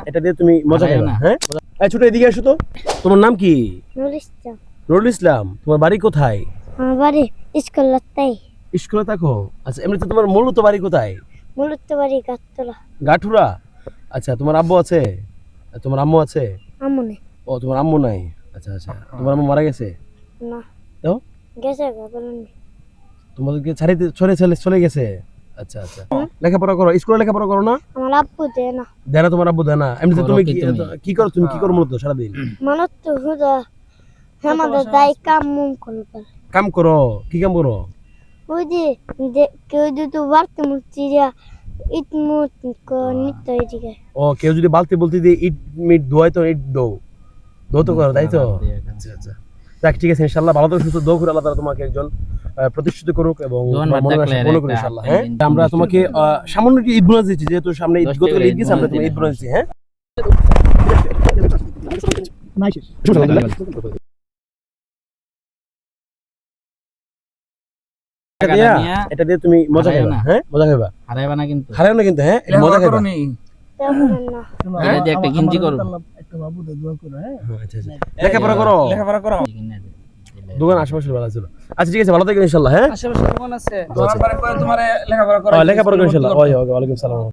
এটা দিয়ে তুমি মজা খাবে না, হ্যাঁ? এই ছোট এদিকে আসো তো। তোমার নাম কি? নুরুল ইসলাম। নুরুল ইসলাম। তোমার বাড়ি কোথায়? আমার বাড়ি স্কুলতাই। স্কুলে থাকো? আচ্ছা, এমনিতে তোমার মূলত বাড়ি কোথায়? মূলত বাড়ি গাততলা। গাঠুরা? আচ্ছা, তোমার আব্বু আছে? তোমার আম্মু আছে? আম্মু নেই। ও, তোমার আম্মু নাই। আচ্ছা আচ্ছা, তোমার আম্মু মারা গেছে? না, তো গেছে বলেন। তোমাদেরকে চলে গেছে? আচ্ছা আচ্ছা, লেখাপড়া করো? স্কুলে লেখাপড়া করো না? আমার আব্বু দেয় না। দেয় না? তোমার আব্বু দেয় না? এমনিতে করো তুমি কি তুমি? কি করো? তুমি কি করো মূলত সারাদিন? মানুষ তো হুদা আমাদের দায় কাম মুম করবে। কাম করো? কি কাম করো? ওই যে কেউ যদি বাড়তে মুচিয়া ইট মুট নিত এদিকে। ও, কেউ যদি বালতি বলতে দিয়ে ইট মিট ধোয় তো ইট দো তো করো, তাই তো? আচ্ছা আচ্ছা, যাক, ঠিক আছে, ইনশাআল্লাহ ভালো থাকো, সুস্থ দোয়া করে আল্লাহ তাআলা তোমাকে একজন প্রতিষ্ঠিত করুক এবং তোমার মনের আশা পূর্ণ করুক ইনশাআল্লাহ। হ্যাঁ, আমরা তোমাকে সামান্য একটু ঈদ বোনাস দিচ্ছি, যেহেতু সামনে ঈদ, গতকাল ঈদ গেছে, আমরা তোমাকে ঈদ বোনাস দিচ্ছি। হ্যাঁ, এটা দিয়ে তুমি মজা খাবে না, হ্যাঁ? মজা খাবে, হারাইবা না কিন্তু। হারাও না কিন্তু, হ্যাঁ? এটা মজা খাবে। তেমন না। এটা দিয়ে একটা গিঞ্জি করো। আচ্ছা আচ্ছা, লেখাপড়া করো? দোকান আশেপাশে ভালো ছিল। আচ্ছা, ঠিক আছে, ভালো থাকো ইনশাআল্লাহ। হ্যাঁ, আশেপাশে দোকান আছে। লেখাপড়া করো ইনশাআল্লাহ। ওয়ালাইকুম সালাম।